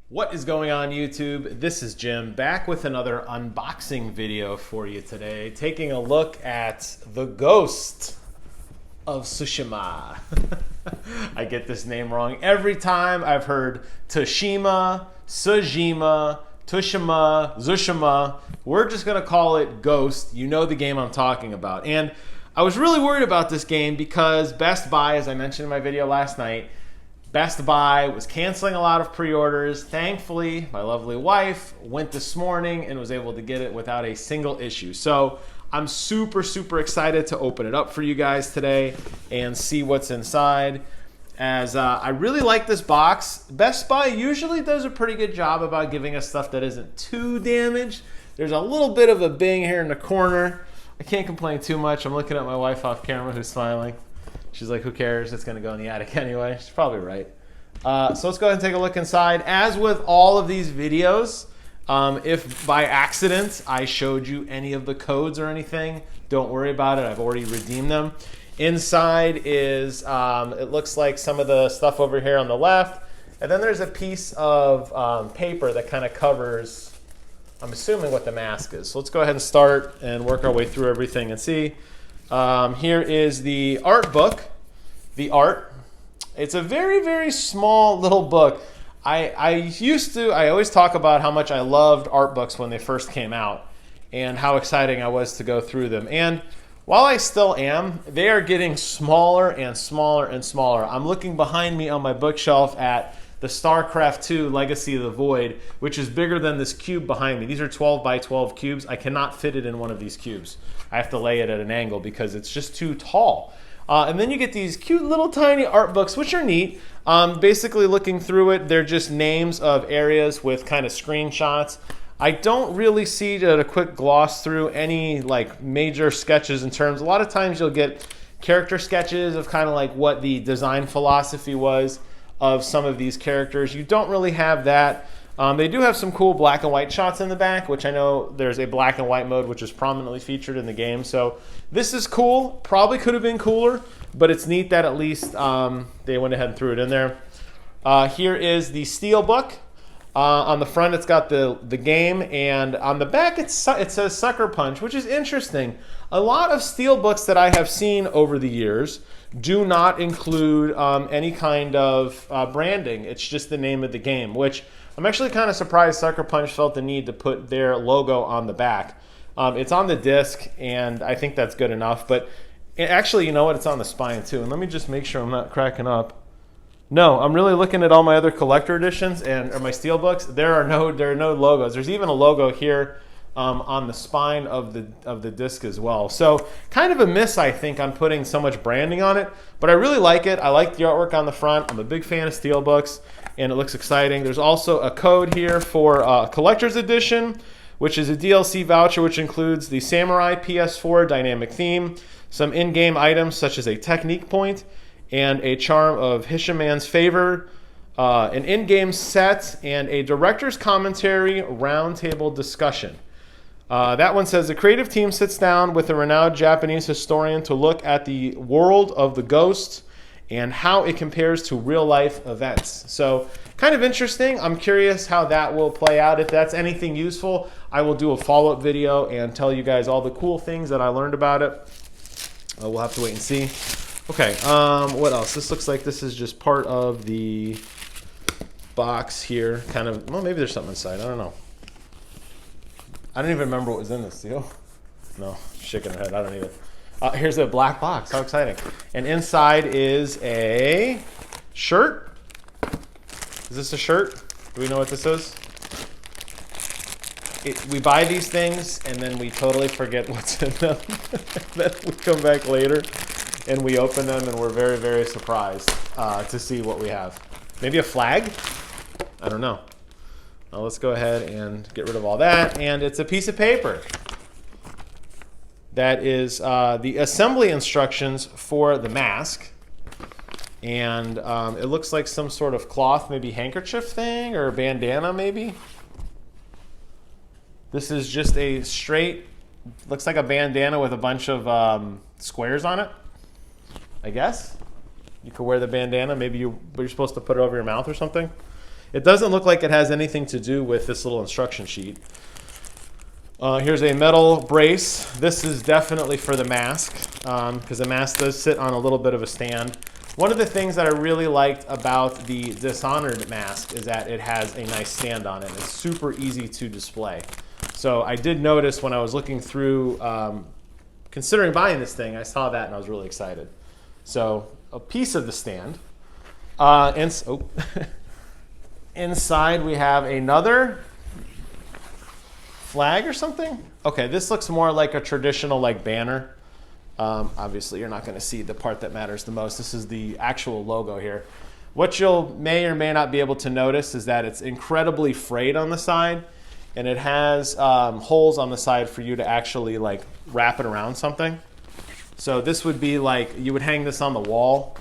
What is going on YouTube? This is Jim back with another unboxing video for you today, taking a look at the Ghost of Tsushima. I get this name wrong every time. I've heard Tsushima, Tsushima, Tsushima. We're just gonna call it Ghost. You know the game I'm talking about. And I was really worried about this game because Best Buy, as I mentioned in my video last night, Best Buy was canceling a lot of pre-orders. Thankfully, my lovely wife went this morning and was able to get it without a single issue. So I'm super excited to open it up for you guys today and see what's inside. As I really like this box. Best Buy usually does a pretty good job about giving us stuff that isn't too damaged. There's a little bit of a bang here in the corner. I can't complain too much. I'm looking at my wife off camera who's smiling. She's like, who cares? It's going to go in the attic anyway. She's probably right. So let's go ahead and take a look inside. As with all of these videos, if by accident I showed you any of the codes or anything, don't worry about it. I've already redeemed them. Inside is, it looks like some of the stuff over here on the left. And then there's a piece of paper that kind of covers, I'm assuming, what the mask is. So let's go ahead and start and work our way through everything and see. Here is the art book, the art. It's a very small little book. I always talk about how much I loved art books when they first came out and how exciting I was to go through them. And while I still am, they are getting smaller and smaller and smaller. I'm looking behind me on my bookshelf at the StarCraft 2 Legacy of the Void, which is bigger than this cube behind me. These are 12 by 12 cubes. I cannot fit it in one of these cubes. I have to lay it at an angle because it's just too tall. And then you get these cute little tiny art books, which are neat. Basically looking through it, they're just names of areas with kind of screenshots. I don't really see at a quick gloss through any like major sketches in terms. A lot of times you'll get character sketches of kind of like what the design philosophy was of some of these characters. You don't really have that. They do have some cool black and white shots in the back, which I know there's a black and white mode, which is prominently featured in the game. So this is cool. Probably could have been cooler, but it's neat that at least they went ahead and threw it in there. Here is the Steelbook. On the front, it's got the game, and on the back, it says Sucker Punch, which is interesting. A lot of Steelbooks that I have seen over the years do not include any kind of branding. It's just the name of the game, which I'm actually kind of surprised Sucker Punch felt the need to put their logo on the back. It's on the disc, and I think that's good enough. But actually, you know what? It's on the spine, too. And let me just make sure I'm not cracking up. No, I'm really looking at all my other collector editions or my Steelbooks. There are no logos. There's even a logo here on the spine of the disc as well. So kind of a miss, I think, on putting so much branding on it. But I really like it. I like the artwork on the front. I'm a big fan of Steelbooks, and it looks exciting. There's also a code here for Collector's Edition, which is a DLC voucher, which includes the Samurai PS4 dynamic theme, some in-game items such as a technique point, and a charm of Hishaman's favor, an in-game set, and a director's commentary roundtable discussion. That one says the creative team sits down with a renowned Japanese historian to look at the world of the Ghost and how it compares to real-life events. So kind of interesting. I'm curious how that will play out. If that's anything useful, I will do a follow-up video and tell you guys all the cool things that I learned about it. We'll have to wait and see. Okay, what else? This looks like this is just part of the box here. Kind of, well, maybe there's something inside. I don't know. I don't even remember what was in this deal. No, shaking her head. I don't even. Here's a black box. How exciting. And inside is a shirt. Is this a shirt? Do we know what this is? We buy these things, and then we totally forget what's in them. Then we come back later. And we open them, and we're very surprised to see what we have. Maybe a flag? I don't know. Let's go ahead and get rid of all that. And it's a piece of paper. That is the assembly instructions for the mask. And it looks like some sort of cloth, maybe handkerchief thing, or a bandana maybe. This is just a straight, looks like a bandana with a bunch of squares on it. I guess. You could wear the bandana. Maybe you're supposed to put it over your mouth or something. It doesn't look like it has anything to do with this little instruction sheet. Here's a metal brace. This is definitely for the mask, because the mask does sit on a little bit of a stand. One of the things that I really liked about the Dishonored mask is that it has a nice stand on it. It's super easy to display. So I did notice when I was looking through, considering buying this thing, I saw that and I was really excited. So a piece of the stand. Inside we have another flag or something. Okay, this looks more like a traditional like banner. Obviously, you're not going to see the part that matters the most. This is the actual logo here. What you'll may or may not be able to notice is that it's incredibly frayed on the side, and it has holes on the side for you to actually like wrap it around something. So this would be like, you would hang this on the wall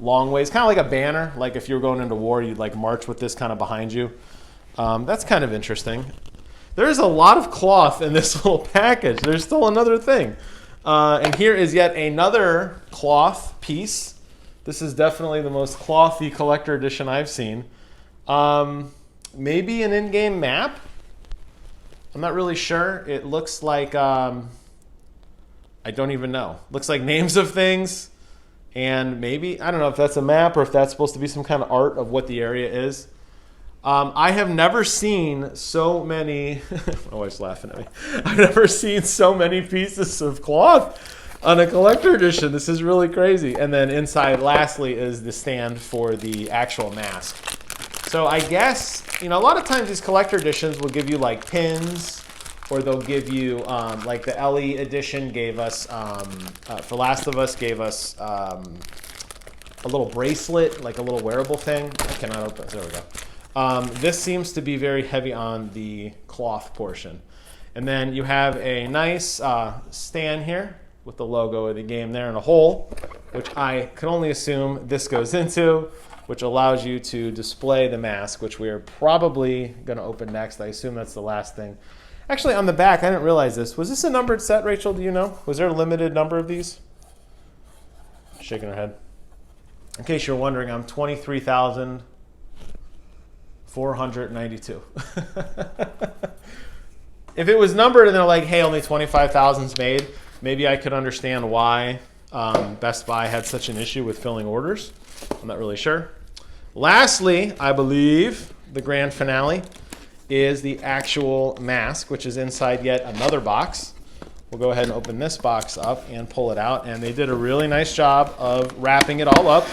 long ways, kind of like a banner. Like if you were going into war, you'd like march with this kind of behind you. That's kind of interesting. There's a lot of cloth in this little package. There's still another thing. And here is yet another cloth piece. This is definitely the most clothy collector edition I've seen. Maybe an in-game map? I'm not really sure. It looks like, I don't even know. Looks like names of things. And maybe, I don't know if that's a map or if that's supposed to be some kind of art of what the area is. I have never seen so many, my wife's laughing at me. I've never seen so many pieces of cloth on a collector edition. This is really crazy. And then inside, lastly, is the stand for the actual mask. So I guess, you know, a lot of times these collector editions will give you like pins, or they'll give you, like the LE edition gave us, for Last of Us, gave us a little bracelet, like a little wearable thing. I cannot open it. There we go. This seems to be very heavy on the cloth portion. And then you have a nice stand here with the logo of the game there and a hole, which I can only assume this goes into, which allows you to display the mask, which we are probably going to open next. I assume that's the last thing. Actually, on the back, I didn't realize this. Was this a numbered set, Rachel? Do you know? Was there a limited number of these? Shaking her head. In case you're wondering, I'm 23,492. If it was numbered and they're like, hey, only 25,000's made, maybe I could understand why Best Buy had such an issue with filling orders. I'm not really sure. Lastly, I believe the grand finale is the actual mask, which is inside yet another box. We'll go ahead and open this box up and pull it out. And they did a really nice job of wrapping it all up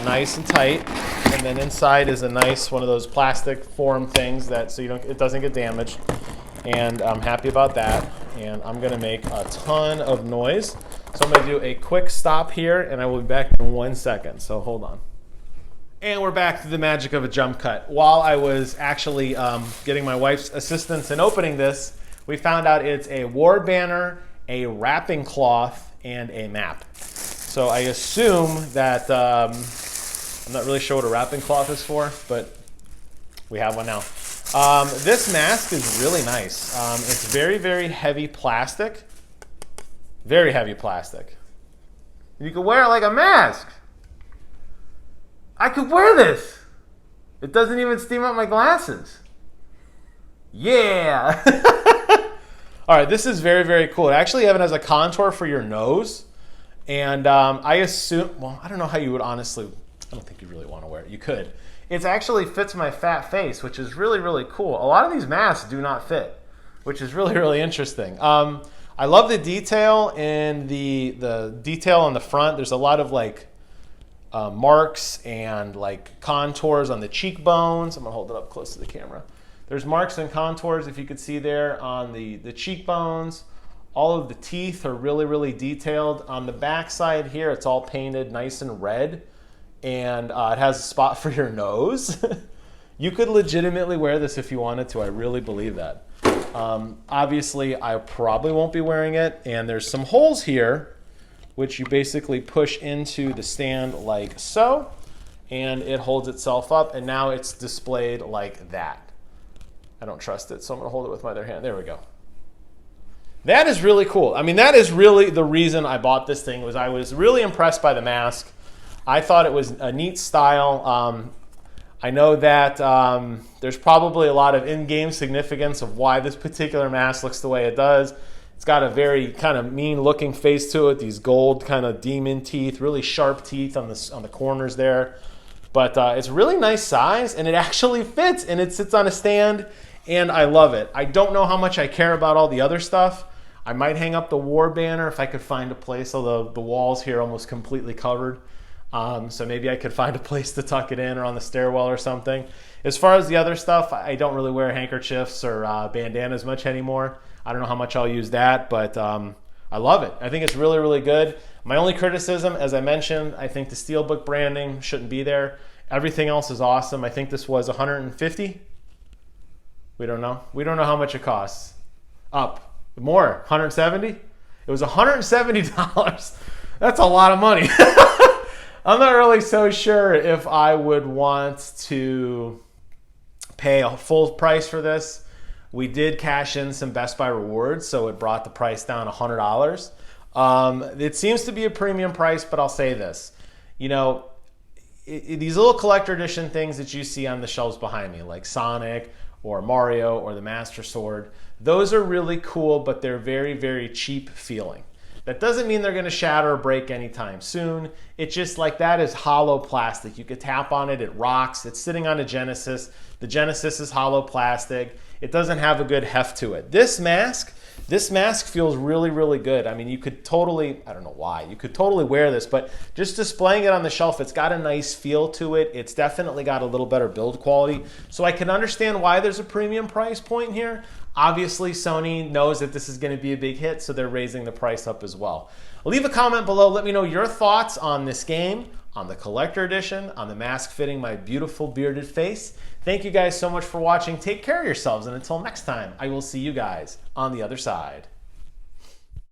nice and tight. And then inside is a nice one of those plastic form things that so it doesn't get damaged. And I'm happy about that. And I'm gonna make a ton of noise. So I'm gonna do a quick stop here and I will be back in 1 second. So hold on. And we're back to the magic of a jump cut. While I was actually getting my wife's assistance in opening this, we found out it's a war banner, a wrapping cloth, and a map. So I assume that, I'm not really sure what a wrapping cloth is for, but we have one now. This mask is really nice. It's very, very heavy plastic. Very heavy plastic. You can wear it like a mask. I could wear this. It doesn't even steam up my glasses. Yeah. All right, this is very, very cool. It actually even has a contour for your nose. And I assume, well, I don't know how you would honestly, I don't think you really want to wear it. You could. It actually fits my fat face, which is really, really cool. A lot of these masks do not fit, which is really, really interesting. I love the detail in the detail on the front. There's a lot of like marks and like contours on the cheekbones. I'm gonna hold it up close to the camera. There's marks and contours, if you could see there, on the cheekbones. All of the teeth are really, really detailed. On the back side here, it's all painted nice and red. And it has a spot for your nose. You could legitimately wear this if you wanted to. I really believe that. Obviously, I probably won't be wearing it. And there's some holes here, which you basically push into the stand like so. And it holds itself up. And now it's displayed like that. I don't trust it, so I'm going to hold it with my other hand. There we go. That is really cool. I mean, that is really the reason I bought this thing. Was I was really impressed by the mask. I thought it was a neat style. I know that there's probably a lot of in-game significance of why this particular mask looks the way it does. It's got a very kind of mean-looking face to it. These gold kind of demon teeth, really sharp teeth on the corners there. But it's really nice size, and it actually fits, and it sits on a stand, and I love it. I don't know how much I care about all the other stuff. I might hang up the war banner if I could find a place, although the walls here are almost completely covered. So maybe I could find a place to tuck it in or on the stairwell or something. As far as the other stuff, I don't really wear handkerchiefs or bandanas much anymore. I don't know how much I'll use that, but I love it. I think it's really, really good. My only criticism, as I mentioned, I think the Steelbook branding shouldn't be there. Everything else is awesome. I think this was $150. We don't know. We don't know how much it costs. Up. More. $170? It was $170. That's a lot of money. I'm not really so sure if I would want to pay a full price for this. We did cash in some Best Buy rewards, so it brought the price down $100. It seems to be a premium price, but I'll say this. You know, these little collector edition things that you see on the shelves behind me, like Sonic or Mario or the Master Sword, those are really cool, but they're very, very cheap feeling. That doesn't mean they're going to shatter or break anytime soon. It's just like that is hollow plastic. You could tap on it, it rocks. It's sitting on a Genesis. The Genesis is hollow plastic. It doesn't have a good heft to it. This mask feels really, really good. I mean, you could totally, I don't know why, you could totally wear this, but just displaying it on the shelf, it's got a nice feel to it. It's definitely got a little better build quality. So I can understand why there's a premium price point here. Obviously, Sony knows that this is going to be a big hit, so they're raising the price up as well. Leave a comment below. Let me know your thoughts on this game, on the collector edition, on the mask fitting my beautiful bearded face. Thank you guys so much for watching. Take care of yourselves, and until next time, I will see you guys on the other side.